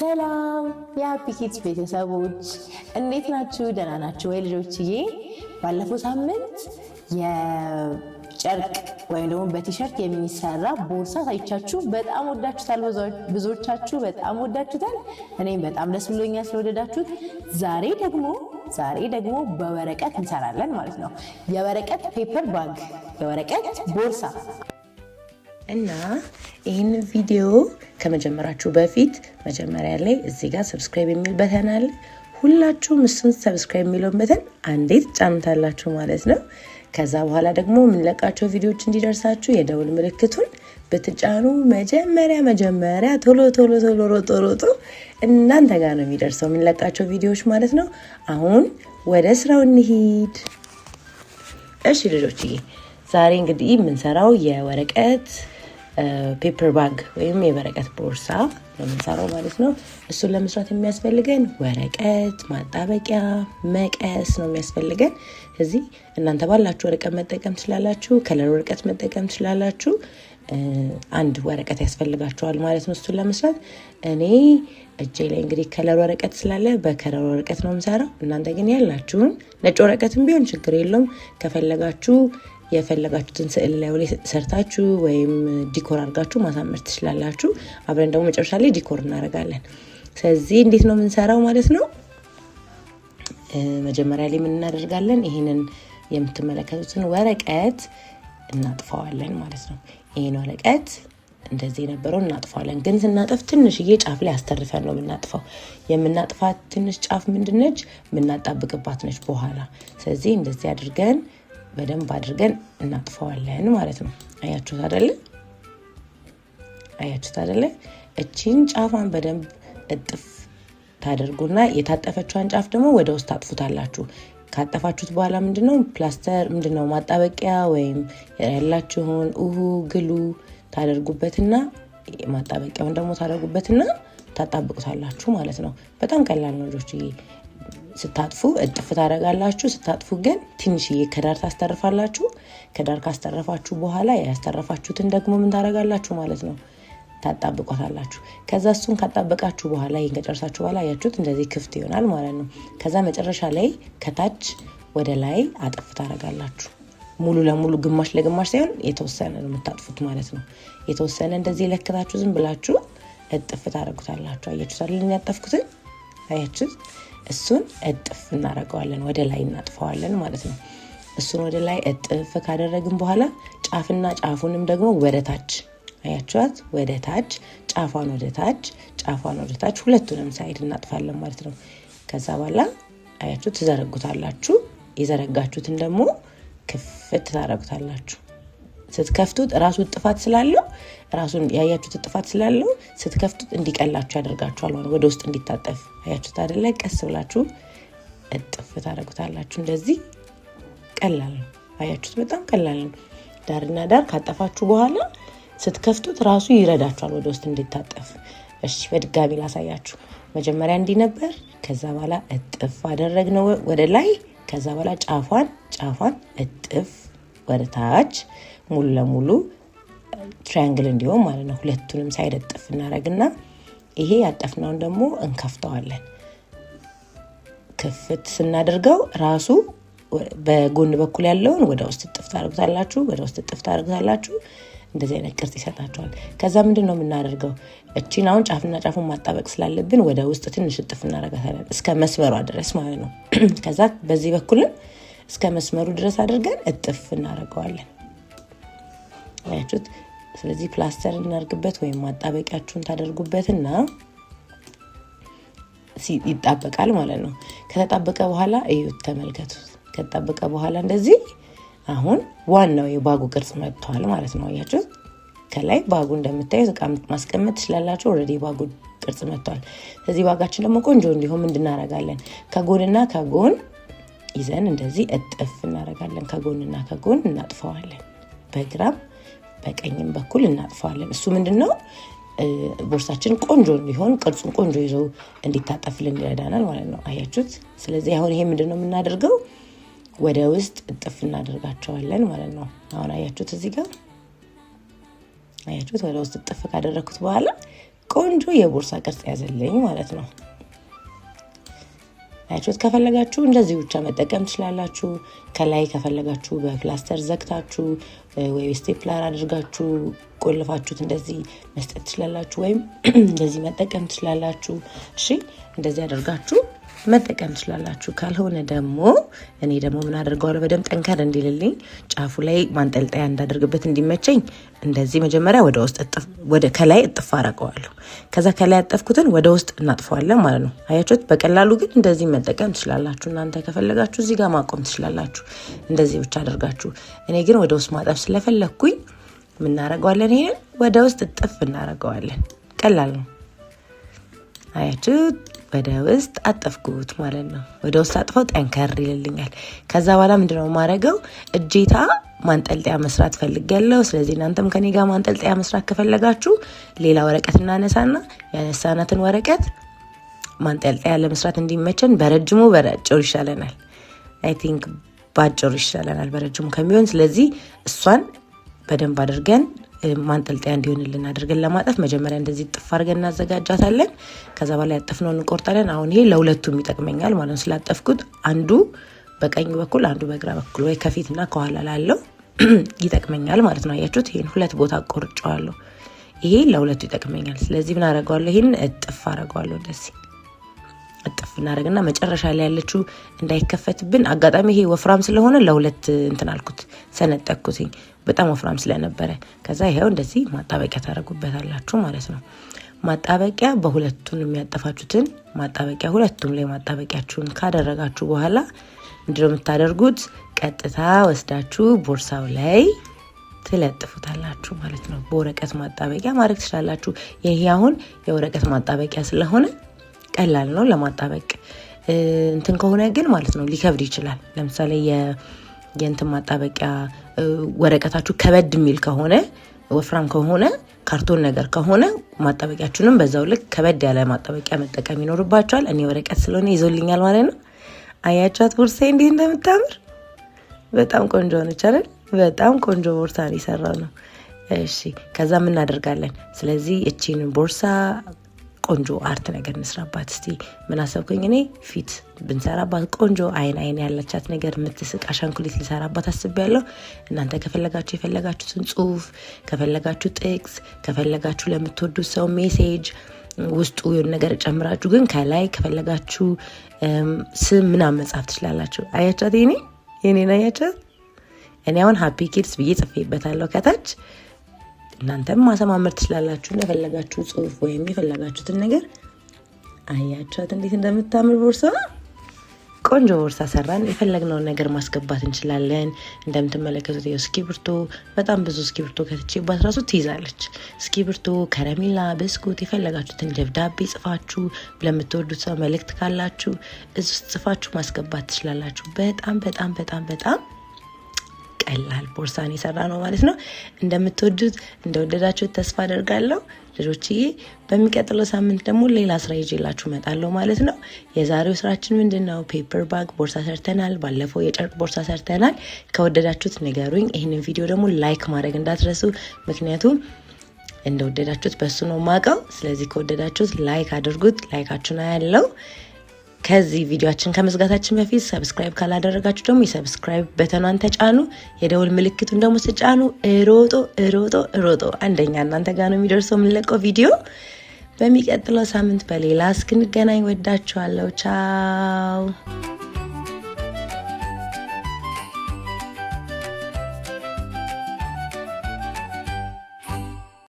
ሰላም የሀፒ ኪድስ ቤተሰቦች እንዴት ናችሁ? ደህና ናችሁ ወይ ልጆችዬ? ባለፈው ሳምንት የጨርቅ ወይም ደግሞ በቲሸርት የሚሰራ ቦርሳ ታይቻችሁ በጣም ወዳችሁታል። ብዙዎቻችሁ በጣም ወዳችሁታል። እኔም በጣም ደስ ብሎኛል ስለወደዳችሁት። ዛሬ ደግሞ በወረቀት እንሰራለን ማለት ነው። የወረቀት ፔፐር ባግ፣ የወረቀት ቦርሳ እና ይህን ቪዲዮ ከመጀመራችሁ በፊት መጀመሪያ ላይ እዚህ ጋር ሰብስክራይብ የሚል በተን አለ። ሁላችሁም እሱን ሰብስክራይብ የሚለውን በተን አንዴ ትጫኑታላችሁ ማለት ነው። ከዛ በኋላ ደግሞ የምንለቃቸው ቪዲዮዎች እንዲደርሳችሁ የደውል ምልክቱን ብትጫኑ መጀመሪያ ቶሎ ሮጦ እናንተ ጋር ነው የሚደርሰው የምንለቃቸው ቪዲዮዎች ማለት ነው። አሁን ወደ ስራው እንሂድ። እሺ ልጆችዬ፣ ዛሬ እንግዲህ የምንሰራው የወረቀት ፔፐር ባግ ወይም የወረቀት ቦርሳ ነው የምንሰራው ማለት ነው። እሱን ለመስራት የሚያስፈልገን ወረቀት፣ ማጣበቂያ፣ መቀስ ነው የሚያስፈልገን። እዚህ እናንተ ባላችሁ ወረቀት መጠቀም ትችላላችሁ፣ ከለር ወረቀት መጠቀም ትችላላችሁ። አንድ ወረቀት ያስፈልጋችኋል ማለት ነው እሱን ለመስራት። እኔ እጄ ላይ እንግዲህ ከለር ወረቀት ስላለ በከለር ወረቀት ነው የምሰራው። እናንተ ግን ያላችሁን ነጭ ወረቀትም ቢሆን ችግር የለውም። ከፈለጋችሁ የፈለጋችሁትን ስዕል ላይ ሰርታችሁ ወይም ዲኮር አድርጋችሁ ማሳመር ትችላላችሁ። አብረን ደግሞ መጨረሻ ላይ ዲኮር እናደርጋለን። ስለዚህ እንዴት ነው የምንሰራው ማለት ነው? መጀመሪያ ላይ ምን እናደርጋለን? ይሄንን የምትመለከቱትን ወረቀት እናጥፋዋለን ማለት ነው። ይሄን ወረቀት እንደዚህ የነበረው እናጥፋዋለን። ግን ስናጠፍ ትንሽዬ ጫፍ ላይ አስተርፈን ነው የምናጥፋው። የምናጥፋት ትንሽ ጫፍ ምንድነች? የምናጣብቅባት ነች በኋላ። ስለዚህ እንደዚህ አድርገን በደንብ አድርገን እናጥፋዋለን ማለት ነው። አያችሁት አይደለ? እቺን ጫፏን በደንብ እጥፍ ታደርጉና የታጠፈችዋን ጫፍ ደግሞ ወደ ውስጥ ታጥፉታላችሁ። ካጠፋችሁት በኋላ ምንድነው ማጣበቂያ ወይም ያላችሁን ግሉ ታደርጉበትና ማጣበቂያውን ደግሞ ታደርጉበትና ታጣብቁታላችሁ ማለት ነው። በጣም ቀላል ነው ልጆች። ስታጥፉ እጥፍ ታደርጋላችሁ። ስታጥፉ ግን ትንሽዬ ከዳር ታስተርፋላችሁ። ከዳር ካስተረፋችሁ በኋላ ያስተረፋችሁትን ደግሞ ምን ታደርጋላችሁ ማለት ነው? ታጣብቋታላችሁ። ከዛ እሱን ካጣበቃችሁ በኋላ ይሄን ከጨርሳችሁ በኋላ ያያችሁት እንደዚህ ክፍት ይሆናል ማለት ነው። ከዛ መጨረሻ ላይ ከታች ወደ ላይ አጥፍ ታደርጋላችሁ። ሙሉ ለሙሉ ግማሽ ለግማሽ ሳይሆን የተወሰነ ነው የምታጥፉት ማለት ነው። የተወሰነ እንደዚህ ለክታችሁ ዝም ብላችሁ እጥፍ ታደርጉታላችሁ። አያችሁት አይደል? ያጠፍኩትን አያችሁት? እሱን እጥፍ እናደርገዋለን፣ ወደ ላይ እናጥፈዋለን ማለት ነው። እሱን ወደ ላይ እጥፍ ካደረግን በኋላ ጫፍና ጫፉንም ደግሞ ወደ ታች አያችኋት? ወደ ታች ጫፏን ወደ ታች ሁለቱንም ሳይድ እናጥፋለን ማለት ነው። ከዛ በኋላ አያችሁት? ትዘረጉታላችሁ። የዘረጋችሁትን ደግሞ ክፍት ታደርጉታላችሁ። ስትከፍቱት ራሱን ያያችሁት ጥፋት ስላለው ስትከፍቱት እንዲቀላችሁ ያደርጋችኋል ማለት ወደ ውስጥ እንዲታጠፍ። አያችሁት አይደለ? ቀስ ብላችሁ እጥፍ ታደርጉታላችሁ። እንደዚህ ቀላል ነው። አያችሁት? በጣም ቀላል ነው። ዳርና ዳር ካጠፋችሁ በኋላ ስትከፍቱት ራሱ ይረዳችኋል ወደ ውስጥ እንዲታጠፍ። እሺ በድጋሚ ላሳያችሁ። መጀመሪያ እንዲህ ነበር። ከዛ በኋላ እጥፍ አደረግነው ወደ ላይ። ከዛ በኋላ ጫፏን እጥፍ ወደ ታች ሙሉ ለሙሉ ትራያንግል እንዲሆን ማለት ነው። ሁለቱንም ሳይድ እጥፍ እናደርግና ይሄ ያጠፍነውን ደግሞ እንከፍተዋለን። ክፍት ስናደርገው ራሱ በጎን በኩል ያለውን ወደ ውስጥ እጥፍ ታደርጉታላችሁ። እንደዚህ አይነት ቅርጽ ይሰጣችኋል። ከዛ ምንድነው የምናደርገው? እቺን አሁን ጫፍና ጫፉን ማጣበቅ ስላለብን ወደ ውስጥ ትንሽ እጥፍ እናደርጋታለን እስከ መስመሯ ድረስ ማለት ነው። ከዛ በዚህ በኩልም እስከ መስመሩ ድረስ አድርገን እጥፍ እናደርገዋለን። አያችሁት? ስለዚህ ፕላስተር እናርግበት ወይም ማጣበቂያችሁን ታደርጉበትና ይጣበቃል ማለት ነው። ከተጣበቀ በኋላ እዩት፣ ተመልከቱት። ከተጣበቀ በኋላ እንደዚህ አሁን ዋናው የባጉ ቅርጽ መጥቷል ማለት ነው። አያችሁት? ከላይ ባጉ እንደምታዩት እቃ ማስቀመጥ ትችላላችሁ። ኦልሬዲ ባጉ ቅርጽ መጥቷል። ስለዚህ ባጋችን ደግሞ ቆንጆ እንዲሆን እንድናረጋለን ከጎንና ከጎን ይዘን እንደዚህ እጥፍ እናደርጋለን። ከጎንና ከጎን እናጥፈዋለን። በግራም በቀኝም በኩል እናጥፈዋለን። እሱ ምንድነው ቦርሳችን ቆንጆ እንዲሆን ቅርጹን ቆንጆ ይዞ እንዲታጠፍልን ይረዳናል ማለት ነው። አያችሁት? ስለዚህ አሁን ይሄ ምንድነው የምናደርገው? ወደ ውስጥ እጥፍ እናደርጋቸዋለን ማለት ነው። አሁን አያችሁት? እዚህ ጋር አያችሁት? ወደ ውስጥ እጥፍ ካደረኩት በኋላ ቆንጆ የቦርሳ ቅርጽ ያዘልኝ ማለት ነው። አያችሁት? ከፈለጋችሁ እንደዚህ ብቻ መጠቀም ትችላላችሁ። ከላይ ከፈለጋችሁ በፕላስተር ዘግታችሁ ወይ ስቴፕለር አድርጋችሁ ቆልፋችሁት እንደዚህ መስጠት ትችላላችሁ፣ ወይም እንደዚህ መጠቀም ትችላላችሁ። እሺ እንደዚህ አድርጋችሁ መጠቀም ትችላላችሁ። ካልሆነ ደግሞ እኔ ደግሞ ምን አደርገዋለሁ በደንብ ጠንከር እንዲልልኝ ጫፉ ላይ ማንጠልጠያ እንዳደርግበት እንዲመቸኝ እንደዚህ መጀመሪያ ወደ ውስጥ ወደ ከላይ እጥፍ አደርገዋለሁ። ከዛ ከላይ ያጠፍኩትን ወደ ውስጥ እናጥፈዋለን ማለት ነው። አያችሁት? በቀላሉ ግን እንደዚህ መጠቀም ትችላላችሁ። እናንተ ከፈለጋችሁ እዚህ ጋር ማቆም ትችላላችሁ፣ እንደዚህ ብቻ አድርጋችሁ። እኔ ግን ወደ ውስጥ ማጠፍ ስለፈለኩኝ ምን እናደርገዋለን? ይሄን ወደ ውስጥ እጥፍ እናደርገዋለን። ቀላል ነው። አያችሁት? ወደ ውስጥ አጠፍኩት ማለት ነው። ወደ ውስጥ አጥፈው ጠንከር ይልልኛል። ከዛ በኋላ ምንድነው ማረገው? እጄታ ማንጠልጠያ መስራት ፈልጋለሁ። ስለዚህ እናንተም ከኔ ጋር ማንጠልጠያ መስራት ከፈለጋችሁ ሌላ ወረቀት እናነሳና ያነሳናትን ወረቀት ማንጠልጠያ ለመስራት እንዲመቸን በረጅሙ በአጭሩ ይሻለናል። አይ ቲንክ በአጭሩ ይሻለናል በረጅሙ ከሚሆን። ስለዚህ እሷን በደንብ አድርገን ማንጠልጠያ እንዲሆንልን አድርገን ለማጠፍ መጀመሪያ እንደዚህ ጥፍ አድርገን እናዘጋጃታለን። ከዛ በኋላ ያጠፍነውን እንቆርጣለን። አሁን ይሄ ለሁለቱም ይጠቅመኛል ማለት ነው። ስላጠፍኩት አንዱ በቀኝ በኩል አንዱ በግራ በኩል ወይ ከፊትና ከኋላ ላለው ይጠቅመኛል ማለት ነው። አያችሁት? ይሄን ሁለት ቦታ ቆርጬዋለሁ። ይሄ ለሁለቱ ይጠቅመኛል። ስለዚህ ምን አደርገዋለሁ? ይሄን እጥፍ አደርገዋለሁ። እንደዚህ እጥፍ እናደርግና መጨረሻ ላይ ያለችው እንዳይከፈትብን፣ አጋጣሚ ይሄ ወፍራም ስለሆነ ለሁለት እንትን አልኩት፣ ሰነጠቅኩትኝ በጣም ወፍራም ስለነበረ። ከዛ ይሄው እንደዚህ ማጣበቂያ ታደርጉበታላችሁ ማለት ነው። ማጣበቂያ በሁለቱን የሚያጠፋችሁትን ማጣበቂያ ሁለቱም ላይ ማጣበቂያችሁን ካደረጋችሁ በኋላ ምንድነው የምታደርጉት? ቀጥታ ወስዳችሁ ቦርሳው ላይ ትለጥፉታላችሁ ማለት ነው። በወረቀት ማጣበቂያ ማድረግ ትችላላችሁ። ይሄ አሁን የወረቀት ማጣበቂያ ስለሆነ ቀላል ነው ለማጣበቅ። እንትን ከሆነ ግን ማለት ነው ሊከብድ ይችላል። ለምሳሌ የእንትን ማጣበቂያ ወረቀታችሁ ከበድ የሚል ከሆነ ወፍራም ከሆነ ካርቶን ነገር ከሆነ ማጣበቂያችሁንም በዛው ልክ ከበድ ያለ ማጣበቂያ መጠቀም ይኖርባችኋል። እኔ ወረቀት ስለሆነ ይዞልኛል ማለት ነው። አያቻት ቦርሳዬ እንዴት እንደምታምር በጣም ቆንጆ ነች አይደል? በጣም ቆንጆ ቦርሳ ነው የሰራው ነው። እሺ ከዛ ምን እናደርጋለን? ስለዚህ እቺን ቦርሳ ቆንጆ አርት ነገር እንስራባት። እስቲ ምን አሰብኩኝ እኔ ፊት ብንሰራባት ቆንጆ አይን ያለቻት ነገር የምትስቅ አሻንኩሊት ልሰራባት አስቤያለሁ። እናንተ ከፈለጋችሁ የፈለጋችሁትን ጽሁፍ፣ ከፈለጋችሁ ጥቅስ፣ ከፈለጋችሁ ለምትወዱት ሰው ሜሴጅ ውስጡ የሆነ ነገር ጨምራችሁ፣ ግን ከላይ ከፈለጋችሁ ስም ምናምን መጻፍ ትችላላችሁ። አያቻት የኔን አያቻት። እኔ አሁን ሃፒ ኪድስ ብዬ ጽፌበታለሁ ከታች። እናንተም ማሰማመር ትችላላችሁ ለፈለጋችሁ ጽሁፍ ወይም የፈለጋችሁትን ነገር። አያቻት እንዴት እንደምታምር ቦርሳ። ቆንጆ ቦርሳ ሰራን። የፈለግነውን ነገር ማስገባት እንችላለን። እንደምትመለከቱት እስክሪብቶ፣ በጣም ብዙ እስክሪብቶ ከትቼባት ራሱ ትይዛለች። እስክሪብቶ፣ ከረሜላ፣ ብስኩት፣ የፈለጋችሁትን ደብዳቤ ጽፋችሁ ለምትወዱት ሰው መልእክት ካላችሁ እዚህ ውስጥ ጽፋችሁ ማስገባት ትችላላችሁ። በጣም በጣም በጣም በጣም ቀላል ቦርሳን የሰራ ነው ማለት ነው። እንደምትወዱት እንደወደዳችሁት ተስፋ አደርጋለሁ ልጆችዬ። በሚቀጥለው ሳምንት ደግሞ ሌላ ስራ ይዤላችሁ እመጣለሁ ማለት ነው። የዛሬው ስራችን ምንድነው? ፔፐር ባግ ቦርሳ ሰርተናል። ባለፈው የጨርቅ ቦርሳ ሰርተናል። ከወደዳችሁት ንገሩኝ። ይህንን ቪዲዮ ደግሞ ላይክ ማድረግ እንዳትረሱ፣ ምክንያቱም እንደወደዳችሁት በሱ ነው ማቀው። ስለዚህ ከወደዳችሁት ላይክ አድርጉት። ላይካችሁን ያለው ከዚህ ቪዲዮአችን ከመዝጋታችን በፊት ሰብስክራይብ ካላደረጋችሁ ደግሞ የሰብስክራይብ በተኗን ተጫኑ። የደውል ምልክቱን ደግሞ ስጫኑ ሮጦ አንደኛ እናንተ ጋር ነው የሚደርሰው የምንለቀው ቪዲዮ። በሚቀጥለው ሳምንት በሌላ እስክንገናኝ ወዳችኋለሁ። ቻው።